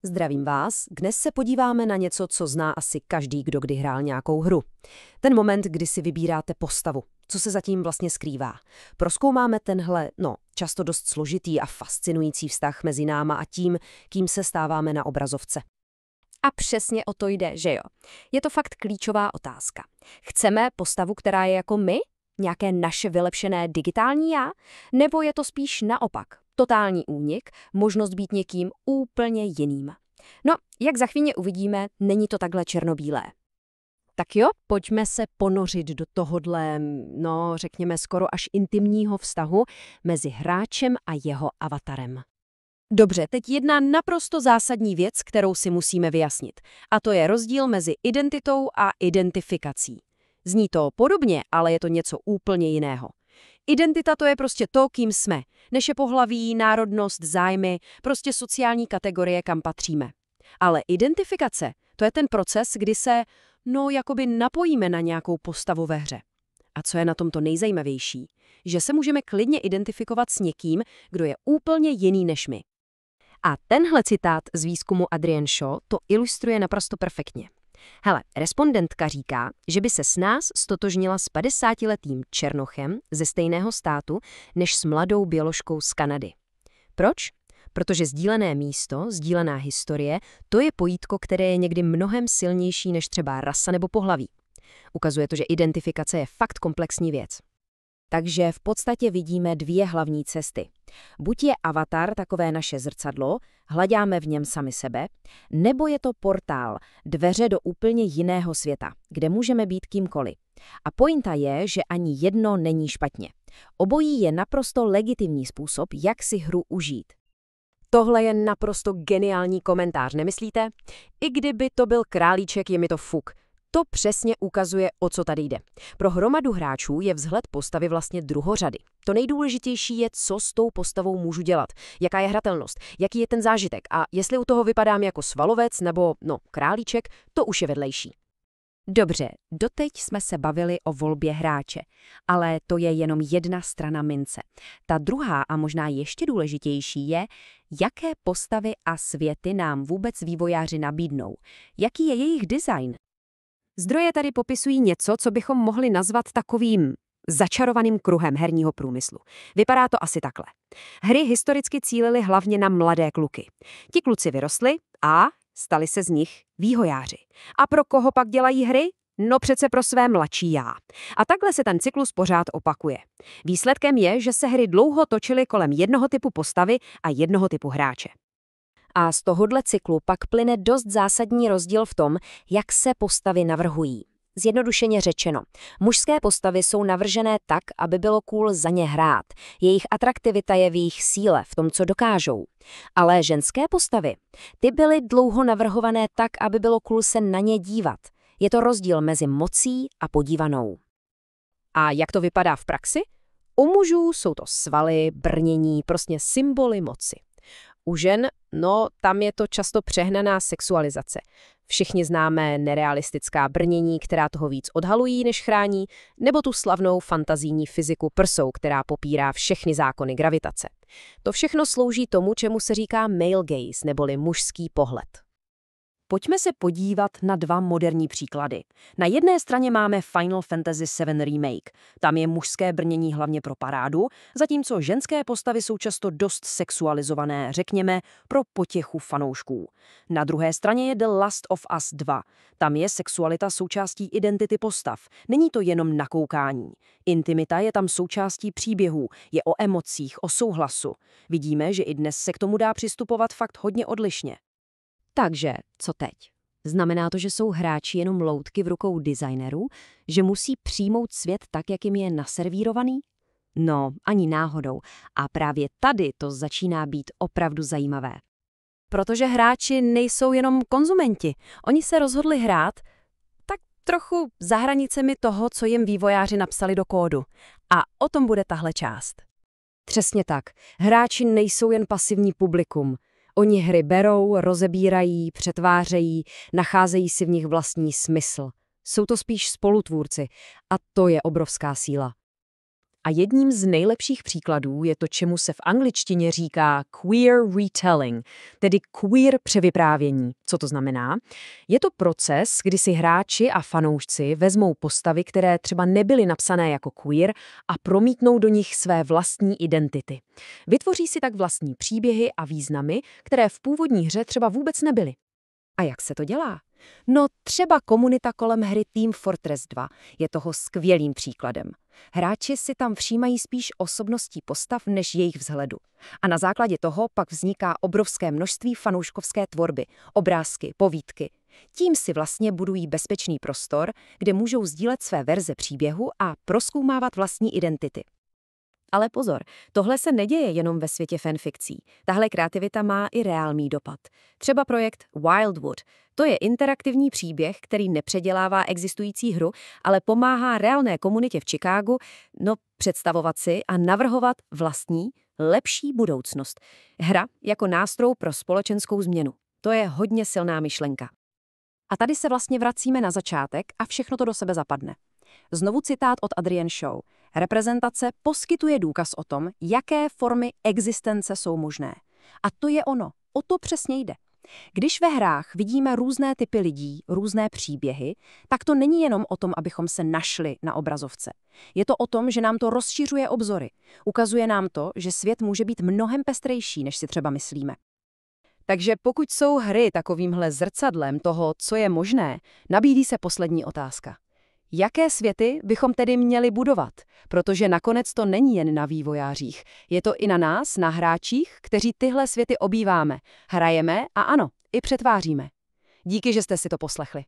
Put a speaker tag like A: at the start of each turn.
A: Zdravím vás. Dnes se podíváme na něco, co zná asi každý, kdo kdy hrál nějakou hru. Ten moment, kdy si vybíráte postavu. Co se zatím vlastně skrývá. Prozkoumáme tenhle, často dost složitý a fascinující vztah mezi náma a tím, kým se stáváme na obrazovce.
B: A přesně o to jde, že jo? Je to fakt klíčová otázka. Chceme postavu, která je jako my? Nějaké naše vylepšené digitální já? Nebo je to spíš naopak? Totální únik, možnost být někým úplně jiným. No, jak za chvíli uvidíme, není to takhle černobílé.
A: Tak jo, pojďme se ponořit do tohodle, řekněme skoro až intimního vztahu mezi hráčem a jeho avatarem. Dobře, teď jedna naprosto zásadní věc, kterou si musíme vyjasnit. A to je rozdíl mezi identitou a identifikací. Zní to podobně, ale je to něco úplně jiného. Identita to je prostě to, kým jsme. Naše pohlaví, národnost, zájmy, prostě sociální kategorie, kam patříme. Ale identifikace, to je ten proces, kdy se, jakoby napojíme na nějakou postavu ve hře. A co je na tomto nejzajímavější? Že se můžeme klidně identifikovat s někým, kdo je úplně jiný než my. A tenhle citát z výzkumu Adrienne Shaw to ilustruje naprosto perfektně. Hele, respondentka říká, že by se s nás stotožnila s 50letým černochem ze stejného státu, než s mladou běložkou z Kanady. Proč? Protože sdílené místo, sdílená historie, to je pojítko, které je někdy mnohem silnější než třeba rasa nebo pohlaví. Ukazuje to, že identifikace je fakt komplexní věc. Takže v podstatě vidíme dvě hlavní cesty. Buď je avatar takové naše zrcadlo, hledáme v něm sami sebe, nebo je to portál, dveře do úplně jiného světa, kde můžeme být kýmkoliv. A pointa je, že ani jedno není špatně. Obojí je naprosto legitimní způsob, jak si hru užít. Tohle je naprosto geniální komentář, nemyslíte? I kdyby to byl králíček, je mi to fuk. To přesně ukazuje, o co tady jde. Pro hromadu hráčů je vzhled postavy vlastně druhořady. To nejdůležitější je, co s tou postavou můžu dělat, jaká je hratelnost, jaký je ten zážitek a jestli u toho vypadám jako svalovec nebo, králíček, to už je vedlejší.
B: Dobře, doteď jsme se bavili o volbě hráče, ale to je jenom jedna strana mince. Ta druhá a možná ještě důležitější je, jaké postavy a světy nám vůbec vývojáři nabídnou. Jaký je jejich design? Zdroje tady popisují něco, co bychom mohli nazvat takovým začarovaným kruhem herního průmyslu. Vypadá to asi takhle. Hry historicky cílily hlavně na mladé kluky. Ti kluci vyrostli a stali se z nich vývojáři. A pro koho pak dělají hry? No přece pro své mladší já. A takhle se ten cyklus pořád opakuje. Výsledkem je, že se hry dlouho točily kolem jednoho typu postavy a jednoho typu hráče. A z tohohle cyklu pak plyne dost zásadní rozdíl v tom, jak se postavy navrhují. Zjednodušeně řečeno, mužské postavy jsou navržené tak, aby bylo cool za ně hrát. Jejich atraktivita je v jejich síle, v tom, co dokážou. Ale ženské postavy, ty byly dlouho navrhované tak, aby bylo cool se na ně dívat. Je to rozdíl mezi mocí a podívanou. A jak to vypadá v praxi? U mužů jsou to svaly, brnění, prostě symboly moci. U žen, tam je to často přehnaná sexualizace. Všichni známe nerealistická brnění, která toho víc odhalují, než chrání, nebo tu slavnou fantazijní fyziku prsou, která popírá všechny zákony gravitace. To všechno slouží tomu, čemu se říká male gaze, neboli mužský pohled. Pojďme se podívat na dva moderní příklady. Na jedné straně máme Final Fantasy VII Remake. Tam je mužské brnění hlavně pro parádu, zatímco ženské postavy jsou často dost sexualizované, řekněme, pro potěchu fanoušků. Na druhé straně je The Last of Us 2. Tam je sexualita součástí identity postav. Není to jenom nakoukání. Intimita je tam součástí příběhů, je o emocích, o souhlasu. Vidíme, že i dnes se k tomu dá přistupovat fakt hodně odlišně.
A: Takže, co teď? Znamená to, že jsou hráči jenom loutky v rukou designerů? Že musí přijmout svět tak, jak jim je naservírovaný? No, ani náhodou. A právě tady to začíná být opravdu zajímavé. Protože hráči nejsou jenom konzumenti. Oni se rozhodli hrát tak trochu za hranicemi toho, co jim vývojáři napsali do kódu. A o tom bude tahle část. Přesně tak. Hráči nejsou jen pasivní publikum. Oni hry berou, rozebírají, přetvářejí, nacházejí si v nich vlastní smysl. Jsou to spíš spolutvůrci a to je obrovská síla. A jedním z nejlepších příkladů je to, čemu se v angličtině říká queer retelling, tedy queer převyprávění. Co to znamená? Je to proces, kdy si hráči a fanoušci vezmou postavy, které třeba nebyly napsané jako queer a promítnou do nich své vlastní identity. Vytvoří si tak vlastní příběhy a významy, které v původní hře třeba vůbec nebyly.
B: A jak se to dělá? No třeba komunita kolem hry Team Fortress 2 je toho skvělým příkladem. Hráči si tam všímají spíš osobností postav než jejich vzhledu. A na základě toho pak vzniká obrovské množství fanouškovské tvorby, obrázky, povídky. Tím si vlastně budují bezpečný prostor, kde můžou sdílet své verze příběhu a prozkoumávat vlastní identity. Ale pozor, tohle se neděje jenom ve světě fanfikcí. Tahle kreativita má i reálný dopad. Třeba projekt Wildwood. To je interaktivní příběh, který nepředělává existující hru, ale pomáhá reálné komunitě v Chicagu představovat si a navrhovat vlastní, lepší budoucnost. Hra jako nástroj pro společenskou změnu. To je hodně silná myšlenka.
C: A tady se vlastně vracíme na začátek a všechno to do sebe zapadne. Znovu citát od Adrienne Shaw. Reprezentace poskytuje důkaz o tom, jaké formy existence jsou možné. A to je ono. O to přesně jde. Když ve hrách vidíme různé typy lidí, různé příběhy, tak to není jenom o tom, abychom se našli na obrazovce. Je to o tom, že nám to rozšiřuje obzory. Ukazuje nám to, že svět může být mnohem pestrejší, než si třeba myslíme. Takže pokud jsou hry takovýmhle zrcadlem toho, co je možné, nabídí se poslední otázka. Jaké světy bychom tedy měli budovat? Protože nakonec to není jen na vývojářích. Je to i na nás, na hráčích, kteří tyhle světy obýváme, hrajeme a ano, i přetváříme. Díky, že jste si to poslechli.